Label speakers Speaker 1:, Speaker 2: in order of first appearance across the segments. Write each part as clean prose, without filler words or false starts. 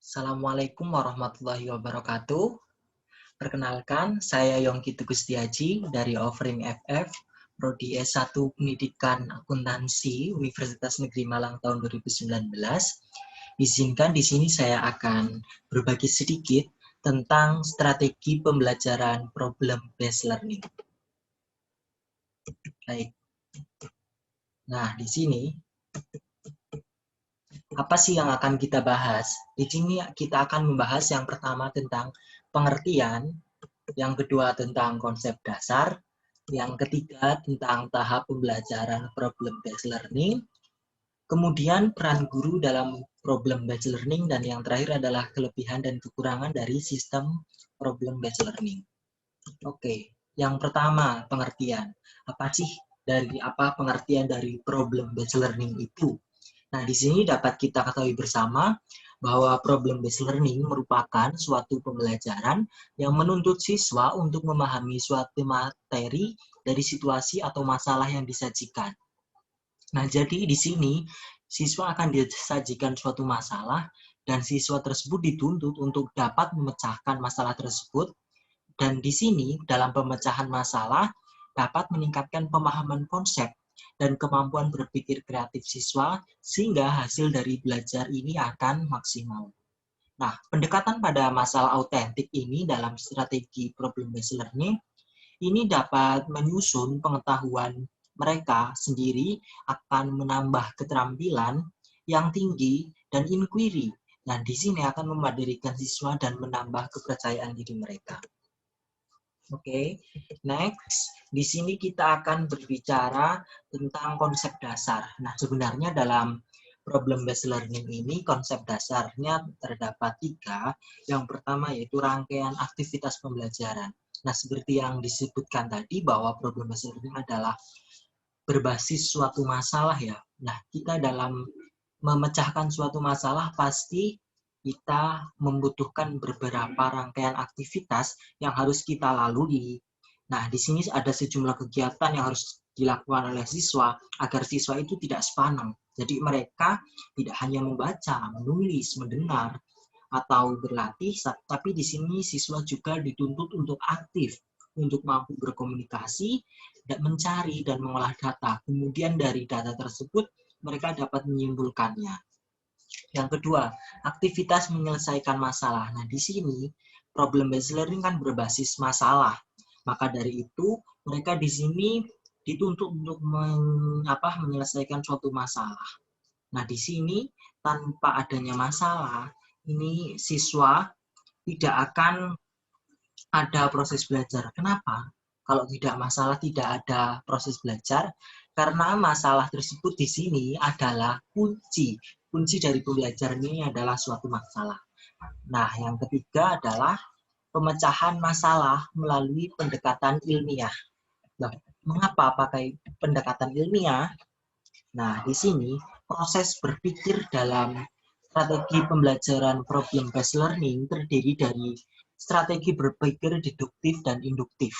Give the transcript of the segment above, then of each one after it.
Speaker 1: Assalamualaikum warahmatullahi wabarakatuh. Perkenalkan, saya Yongki Tugustiaji dari Offering FF, Prodi S1 Pendidikan Akuntansi Universitas Negeri Malang tahun 2019. Izinkan di sini saya akan berbagi sedikit tentang strategi pembelajaran problem based learning. Baik. Nah, di sini apa sih yang akan kita bahas? Di sini kita akan membahas yang pertama tentang pengertian, yang kedua tentang konsep dasar, yang ketiga tentang tahap pembelajaran problem based learning, kemudian peran guru dalam problem based learning, dan yang terakhir adalah kelebihan dan kekurangan dari sistem problem based learning. Oke, yang pertama pengertian. Apa sih pengertian dari problem based learning itu? Nah, di sini dapat kita ketahui bersama bahwa problem based learning merupakan suatu pembelajaran yang menuntut siswa untuk memahami suatu materi dari situasi atau masalah yang disajikan. Nah, jadi di sini siswa akan disajikan suatu masalah dan siswa tersebut dituntut untuk dapat memecahkan masalah tersebut, dan di sini dalam pemecahan masalah dapat meningkatkan pemahaman konsep dan kemampuan berpikir kreatif siswa sehingga hasil dari belajar ini akan maksimal. Nah, pendekatan pada masalah autentik ini dalam strategi problem based learning ini dapat menyusun pengetahuan mereka sendiri, akan menambah keterampilan yang tinggi dan inquiry. Nah, di sini akan memandirikan siswa dan menambah kepercayaan diri mereka. Oke, next. Di sini kita akan berbicara tentang konsep dasar. Nah, sebenarnya dalam problem based learning ini konsep dasarnya terdapat 3. Yang pertama yaitu rangkaian aktivitas pembelajaran. Nah, seperti yang disebutkan tadi bahwa problem based learning adalah berbasis suatu masalah ya. Nah, kita dalam memecahkan suatu masalah pasti kita membutuhkan beberapa rangkaian aktivitas yang harus kita lalui. Nah, di sini ada sejumlah kegiatan yang harus dilakukan oleh siswa agar siswa itu tidak sepanang. Jadi mereka tidak hanya membaca, menulis, mendengar, atau berlatih, tapi di sini siswa juga dituntut untuk aktif, untuk mampu berkomunikasi, dan mencari dan mengolah data. Kemudian dari data tersebut mereka dapat menyimpulkannya. Yang kedua, aktivitas menyelesaikan masalah. Nah, di sini problem based learning kan berbasis masalah. Maka dari itu, mereka di sini dituntut untuk menyelesaikan suatu masalah. Nah, di sini tanpa adanya masalah, ini siswa tidak akan ada proses belajar. Kenapa? Kalau tidak masalah, tidak ada proses belajar, karena masalah tersebut di sini adalah kunci. Kunci dari pembelajaran ini adalah suatu masalah. Nah, yang ketiga adalah pemecahan masalah melalui pendekatan ilmiah. Nah, mengapa pakai pendekatan ilmiah? Nah, di sini proses berpikir dalam strategi pembelajaran problem based learning terdiri dari strategi berpikir deduktif dan induktif.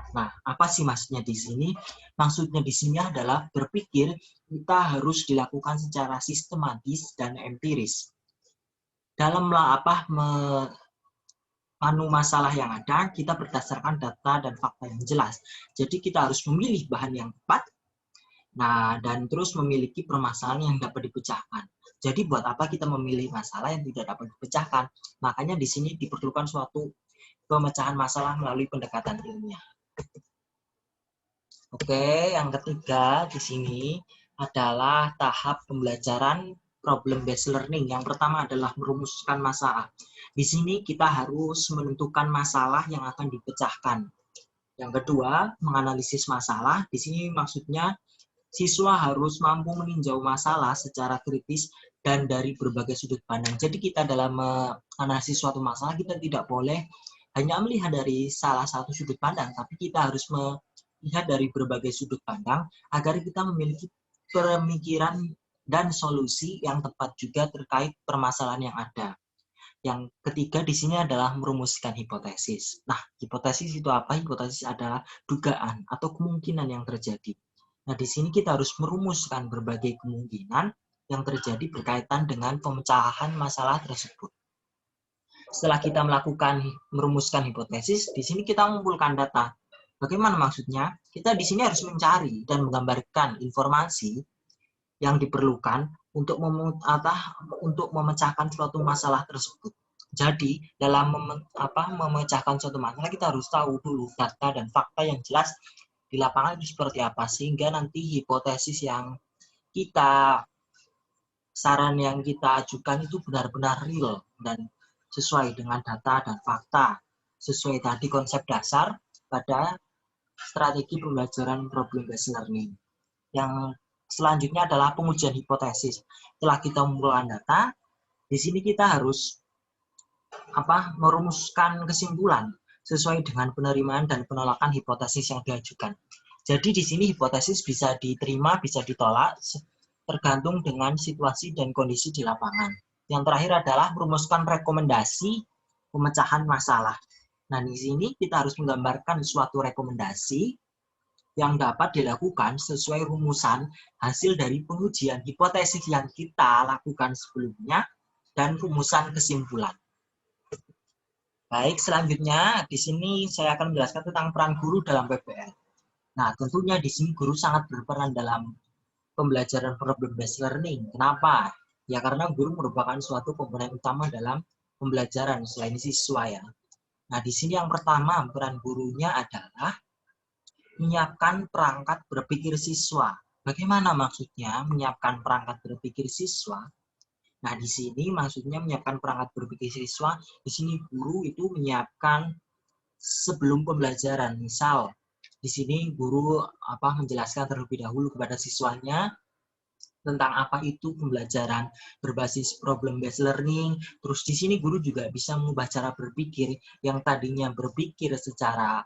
Speaker 1: Nah, apa sih maksudnya di sini? Maksudnya di sini adalah berpikir kita harus dilakukan secara sistematis dan empiris. Dalam masalah yang ada, kita berdasarkan data dan fakta yang jelas. Jadi kita harus memilih bahan yang tepat, dan terus memiliki permasalahan yang dapat dipecahkan. Jadi buat apa kita memilih masalah yang tidak dapat dipecahkan? Makanya di sini diperlukan suatu pemecahan masalah melalui pendekatan ilmiah. Oke, yang ketiga di sini adalah tahap pembelajaran problem based learning. Yang pertama adalah merumuskan masalah. Di sini kita harus menentukan masalah yang akan dipecahkan. Yang kedua, menganalisis masalah. Di sini maksudnya siswa harus mampu meninjau masalah secara kritis dan dari berbagai sudut pandang. Jadi kita dalam menganalisis suatu masalah, kita tidak boleh hanya melihat dari salah satu sudut pandang, tapi kita harus melihat dari berbagai sudut pandang agar kita memiliki pemikiran dan solusi yang tepat juga terkait permasalahan yang ada. Yang ketiga di sini adalah merumuskan hipotesis. Nah, hipotesis itu apa? Hipotesis adalah dugaan atau kemungkinan yang terjadi. Nah, di sini kita harus merumuskan berbagai kemungkinan yang terjadi berkaitan dengan pemecahan masalah tersebut. Setelah kita merumuskan hipotesis, di sini kita mengumpulkan data. Bagaimana maksudnya? Kita di sini harus mencari dan menggambarkan informasi yang diperlukan untuk memecahkan suatu masalah tersebut. Jadi, dalam memecahkan suatu masalah, kita harus tahu dulu data dan fakta yang jelas di lapangan itu seperti apa, sehingga nanti hipotesis yang saran yang kita ajukan itu benar-benar real dan sesuai dengan data dan fakta, sesuai tadi konsep dasar pada strategi pembelajaran problem-based learning. Yang selanjutnya adalah pengujian hipotesis. Setelah kita mengumpulkan data, di sini kita harus merumuskan kesimpulan sesuai dengan penerimaan dan penolakan hipotesis yang diajukan. Jadi di sini hipotesis bisa diterima, bisa ditolak, tergantung dengan situasi dan kondisi di lapangan. Yang terakhir adalah merumuskan rekomendasi pemecahan masalah. Nah, di sini kita harus menggambarkan suatu rekomendasi yang dapat dilakukan sesuai rumusan hasil dari pengujian hipotesis yang kita lakukan sebelumnya dan rumusan kesimpulan. Baik, selanjutnya di sini saya akan menjelaskan tentang peran guru dalam PBL. Nah, tentunya di sini guru sangat berperan dalam pembelajaran problem-based learning. Kenapa? Ya karena guru merupakan suatu komponen utama dalam pembelajaran selain siswa ya. Nah, di sini yang pertama peran gurunya adalah menyiapkan perangkat berpikir siswa. Bagaimana maksudnya menyiapkan perangkat berpikir siswa? Nah, di sini maksudnya menyiapkan perangkat berpikir siswa. Di sini guru itu menyiapkan sebelum pembelajaran. Misal, di sini guru menjelaskan terlebih dahulu kepada siswanya tentang apa itu pembelajaran berbasis problem-based learning. Terus di sini guru juga bisa mengubah cara berpikir yang tadinya berpikir secara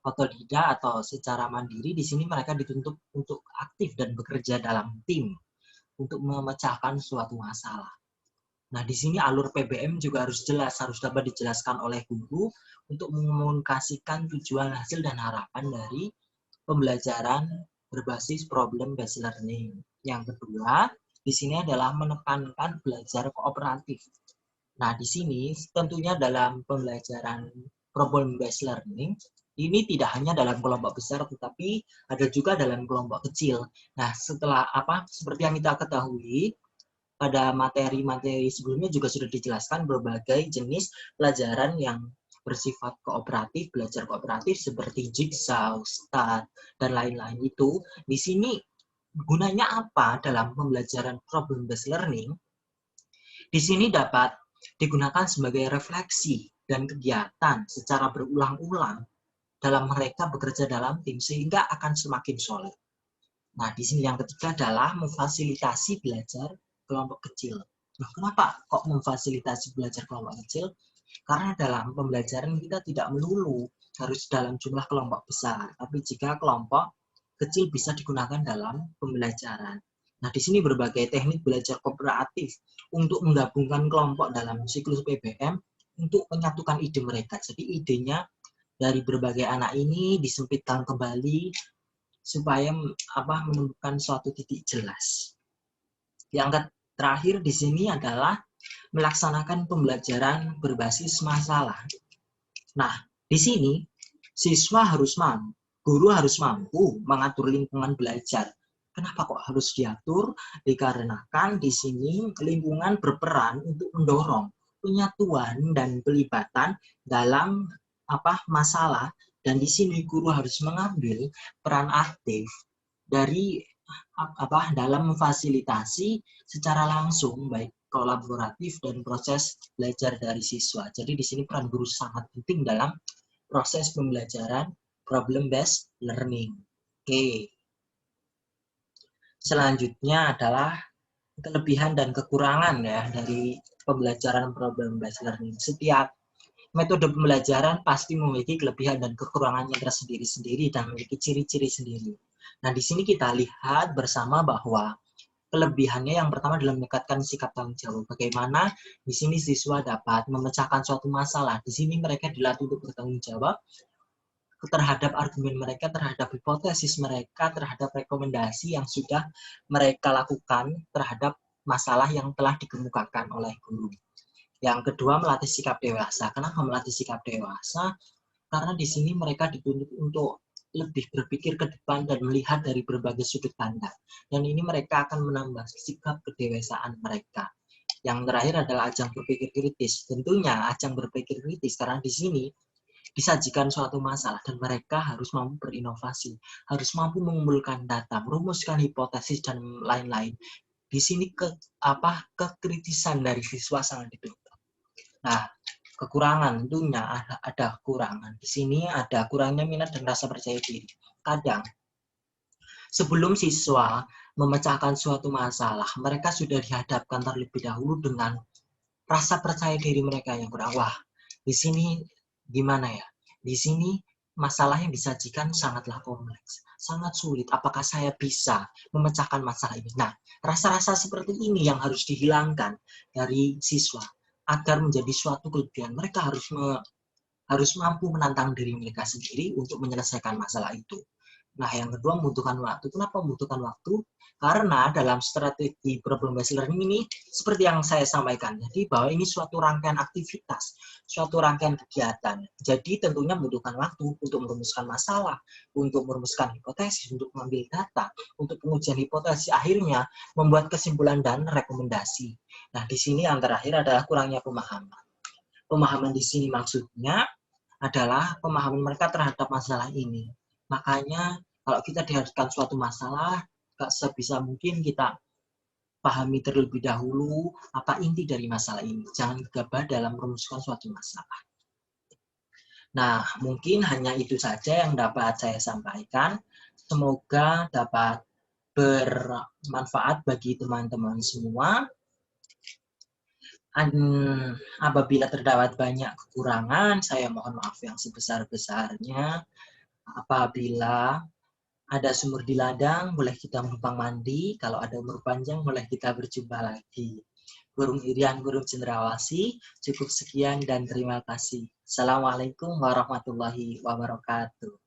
Speaker 1: otodidak atau secara mandiri. Di sini mereka dituntut untuk aktif dan bekerja dalam tim untuk memecahkan suatu masalah. Nah, di sini alur PBM juga harus jelas, harus dapat dijelaskan oleh guru untuk mengomunikasikan tujuan, hasil, dan harapan dari pembelajaran berbasis problem-based learning. Yang kedua, di sini adalah menekankan belajar kooperatif. Nah, di sini tentunya dalam pembelajaran problem-based learning, ini tidak hanya dalam kelompok besar, tetapi ada juga dalam kelompok kecil. Nah, setelah seperti yang kita ketahui, pada materi-materi sebelumnya juga sudah dijelaskan berbagai jenis pelajaran yang bersifat kooperatif, belajar kooperatif seperti jigsaw, STAT, dan lain-lain itu. Di sini gunanya apa dalam pembelajaran problem-based learning? Di sini dapat digunakan sebagai refleksi dan kegiatan secara berulang-ulang dalam mereka bekerja dalam tim sehingga akan semakin solid. Nah, di sini yang ketiga adalah memfasilitasi belajar kelompok kecil. Nah, kenapa kok memfasilitasi belajar kelompok kecil? Karena dalam pembelajaran kita tidak melulu harus dalam jumlah kelompok besar, tapi jika kelompok kecil bisa digunakan dalam pembelajaran. Nah, di sini berbagai teknik belajar kooperatif untuk menggabungkan kelompok dalam siklus PBM untuk menyatukan ide mereka. Jadi idenya dari berbagai anak ini disempitkan kembali supaya menemukan suatu titik jelas. Yang terakhir di sini adalah melaksanakan pembelajaran berbasis masalah. Nah, di sini guru harus mampu mengatur lingkungan belajar. Kenapa kok harus diatur? Dikarenakan di sini lingkungan berperan untuk mendorong penyatuan dan pelibatan dalam masalah, dan di sini guru harus mengambil peran aktif dari dalam memfasilitasi secara langsung baik kolaboratif dan proses belajar dari siswa. Jadi di sini peran guru sangat penting dalam proses pembelajaran problem-based learning. Oke. Selanjutnya adalah kelebihan dan kekurangan ya dari pembelajaran problem-based learning. Setiap metode pembelajaran pasti memiliki kelebihan dan kekurangannya tersendiri-sendiri dan memiliki ciri-ciri sendiri. Nah, di sini kita lihat bersama bahwa kelebihannya yang pertama adalah meningkatkan sikap tanggung jawab. Bagaimana di sini siswa dapat memecahkan suatu masalah. Di sini mereka dilatih untuk bertanggung jawab terhadap argumen mereka, terhadap hipotesis mereka, terhadap rekomendasi yang sudah mereka lakukan terhadap masalah yang telah dikemukakan oleh guru. Yang kedua, melatih sikap dewasa. Kenapa melatih sikap dewasa? Karena di sini mereka dituntut untuk lebih berpikir ke depan dan melihat dari berbagai sudut pandang. Dan ini mereka akan menambah sikap kedewasaan mereka. Yang terakhir adalah ajang berpikir kritis. Tentunya ajang berpikir kritis karena di sini disajikan suatu masalah dan mereka harus mampu berinovasi, harus mampu mengumpulkan data, merumuskan hipotesis dan lain-lain. Di sini kekritisan dari siswa sangat dituntut. Nah, kekurangan tentunya ada kekurangan. Di sini ada kurangnya minat dan rasa percaya diri. Kadang sebelum siswa memecahkan suatu masalah, mereka sudah dihadapkan terlebih dahulu dengan rasa percaya diri mereka yang kurang. Wah, di sini gimana ya? Di sini masalah yang disajikan sangatlah kompleks, sangat sulit. Apakah saya bisa memecahkan masalah ini? Nah, rasa-rasa seperti ini yang harus dihilangkan dari siswa agar menjadi suatu kelebihan. Mereka harus mampu menantang diri mereka sendiri untuk menyelesaikan masalah itu. Nah, yang kedua membutuhkan waktu. Kenapa membutuhkan waktu? Karena dalam strategi problem-based learning ini, seperti yang saya sampaikan, jadi bahwa ini suatu rangkaian aktivitas, suatu rangkaian kegiatan. Jadi tentunya membutuhkan waktu untuk merumuskan masalah, untuk merumuskan hipotesis, untuk mengambil data, untuk pengujian hipotesis, akhirnya membuat kesimpulan dan rekomendasi. Nah, di sini yang terakhir adalah kurangnya pemahaman. Pemahaman di sini maksudnya adalah pemahaman mereka terhadap masalah ini. Makanya kalau kita dihadapkan suatu masalah, sebisa mungkin kita pahami terlebih dahulu apa inti dari masalah ini. Jangan gegabah dalam merumuskan suatu masalah. Nah, mungkin hanya itu saja yang dapat saya sampaikan. Semoga dapat bermanfaat bagi teman-teman semua. Apabila terdapat banyak kekurangan, saya mohon maaf yang sebesar-besarnya. Apabila ada sumur di ladang, boleh kita menumpang mandi. Kalau ada umur panjang, boleh kita berjumpa lagi. Burung Irian, burung cendrawasih. Cukup sekian dan terima kasih. Assalamualaikum warahmatullahi wabarakatuh.